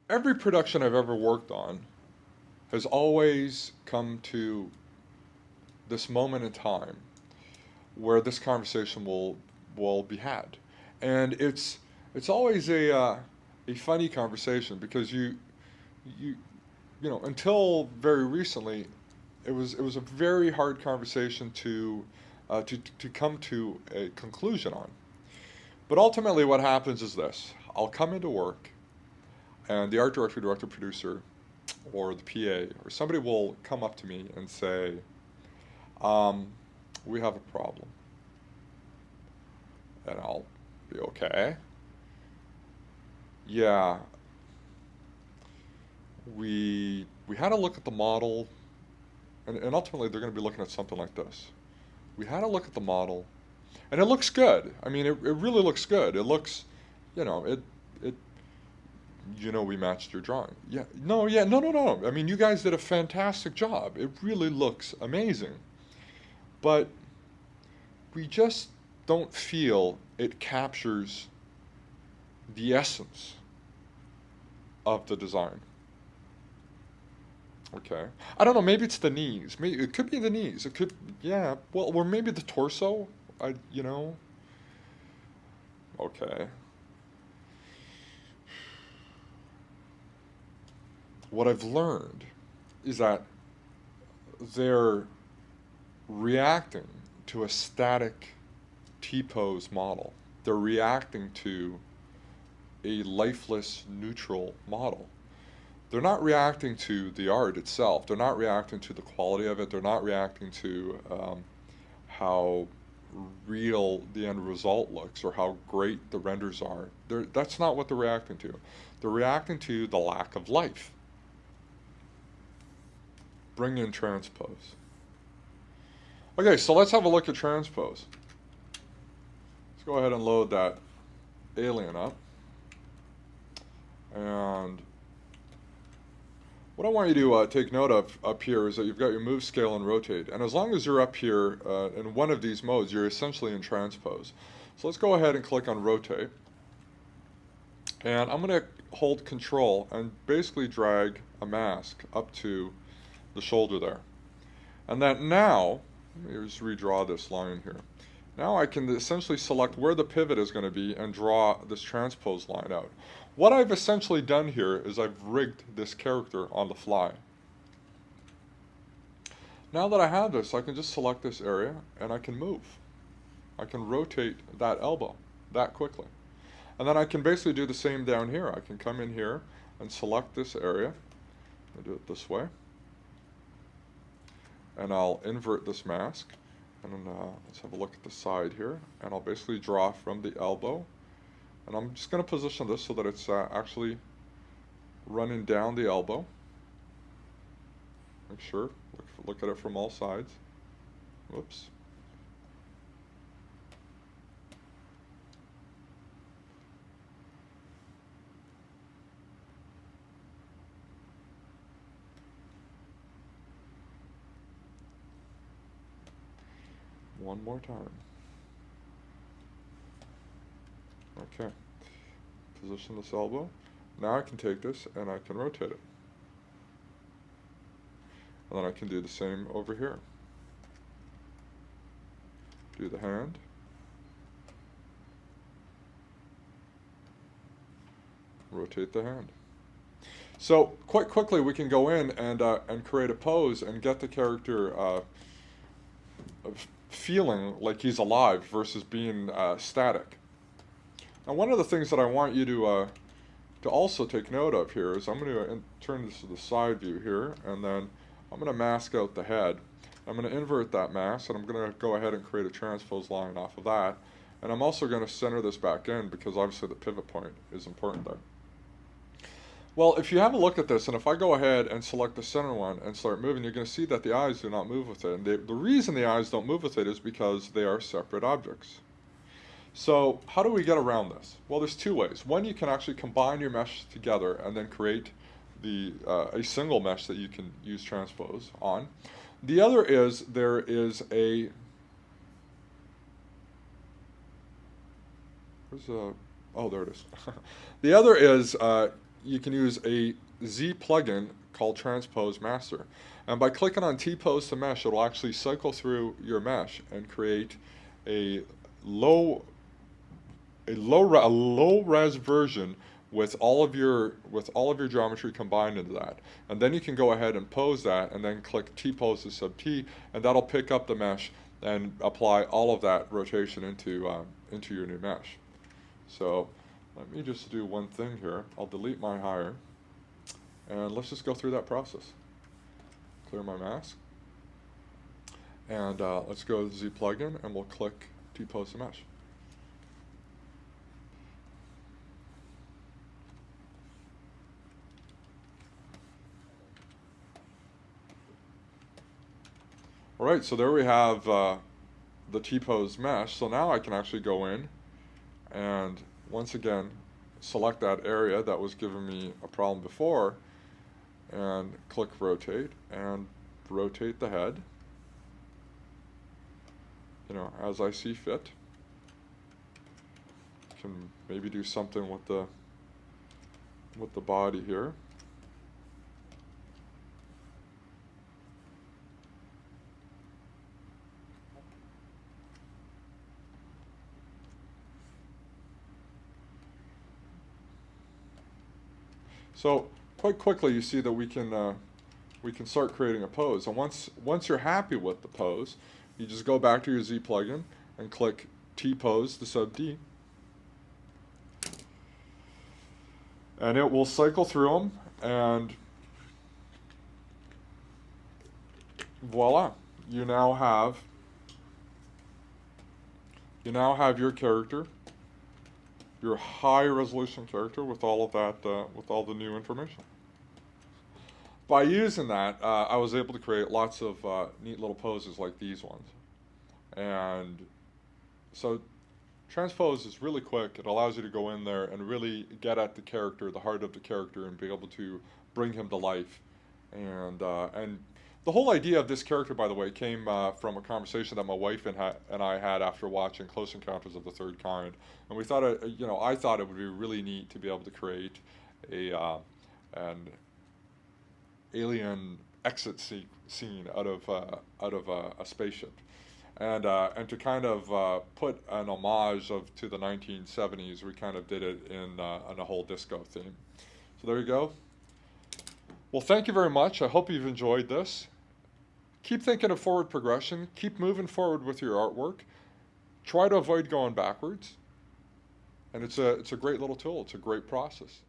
every production I've ever worked on has always come to this moment in time where this conversation will be had, and it's always a funny conversation because you you know, until very recently, it was a very hard conversation to come to a conclusion on. But ultimately, what happens is this: I'll come into work, and the art director, director, producer, or the PA, or somebody will come up to me and say, um, "We have a problem," and I'll be okay. Yeah, we had a look at the model, and ultimately they're going to be looking at something like this. We had a look at the model, and it looks good. I mean, it really looks good. It looks, it we matched your drawing. Yeah, no, yeah, no, no, no. I mean, you guys did a fantastic job. It really looks amazing. But we just don't feel it captures the essence of the design. Okay. I don't know. Maybe it's the knees. Maybe it could be the knees. It could, yeah. Well, or maybe the torso. I, you know. Okay. What I've learned is that they're reacting to a static T-pose model. They're reacting to a lifeless, neutral model. They're not reacting to the art itself. They're not reacting to the quality of it. They're not reacting to how real the end result looks or how great the renders are. That's not what they're reacting to. They're reacting to the lack of life. Bring in transpose. Okay, so let's have a look at transpose. Let's go ahead and load that alien up. And what I want you to take note of up here is that you've got your move, scale, and rotate. And as long as you're up here in one of these modes, you're essentially in transpose. So let's go ahead and click on rotate. And I'm going to hold control and basically drag a mask up to the shoulder there. And then now, let me just redraw this line here. Now I can essentially select where the pivot is going to be and draw this transpose line out. What I've essentially done here is I've rigged this character on the fly. Now that I have this, I can just select this area and I can move. I can rotate that elbow that quickly. And then I can basically do the same down here. I can come in here and select this area. I'll do it this way. And I'll invert this mask. And then, let's have a look at the side here. And I'll basically draw from the elbow. And I'm just going to position this so that it's actually running down the elbow. Make sure, look at it from all sides. Whoops. One more time. Okay. Position this elbow. Now I can take this and I can rotate it. And then I can do the same over here. Do the hand. Rotate the hand. So quite quickly we can go in and create a pose and get the character feeling like he's alive versus being static. Now, one of the things that I want you to also take note of here is I'm going to turn this to the side view here, and then I'm going to mask out the head. I'm going to invert that mask, and I'm going to go ahead and create a transpose line off of that. And I'm also going to center this back in because obviously the pivot point is important there. Well, if you have a look at this, and if I go ahead and select the center one and start moving, you're going to see that the eyes do not move with it. And the reason the eyes don't move with it is because they are separate objects. So how do we get around this? Well, there's two ways. One, you can actually combine your mesh together and then create a single mesh that you can use transpose on. The other is there is a oh, there it is. The other is you can use a Z plugin called Transpose Master. And by clicking on T-pose to mesh, it'll actually cycle through your mesh and create a low res version with all of your geometry combined into that. And then you can go ahead and pose that, and then click T-pose to sub T, and that'll pick up the mesh and apply all of that rotation into your new mesh. So let me just do one thing here. I'll delete my hire, and let's just go through that process. Clear my mask, and let's go to the Z plugin, and we'll click T-pose to mesh. All right, so there we have the T-pose mesh. So now I can actually go in and once again select that area that was giving me a problem before, and click rotate and rotate the head, you know, as I see fit. Can maybe do something with the body here. So quite quickly you see that we can start creating a pose. And once you're happy with the pose, you just go back to your Z plugin and click T-pose to sub D, and it will cycle through them, and voila, you now have your character, your high resolution character with all of that, with all the new information. By using that, I was able to create lots of neat little poses like these ones. And so transpose is really quick. It allows you to go in there and really get at the character, the heart of the character, and be able to bring him to life. And the whole idea of this character, by the way, came from a conversation that my wife and I had after watching Close Encounters of the Third Kind, and we thought, I thought it would be really neat to be able to create an alien exit scene out of a spaceship, and to kind of put an homage to the 1970s. We kind of did it in a whole disco theme. So there you go. Well, thank you very much. I hope you've enjoyed this. Keep thinking of forward progression. Keep moving forward with your artwork. Try to avoid going backwards. And it's a great little tool. It's a great process.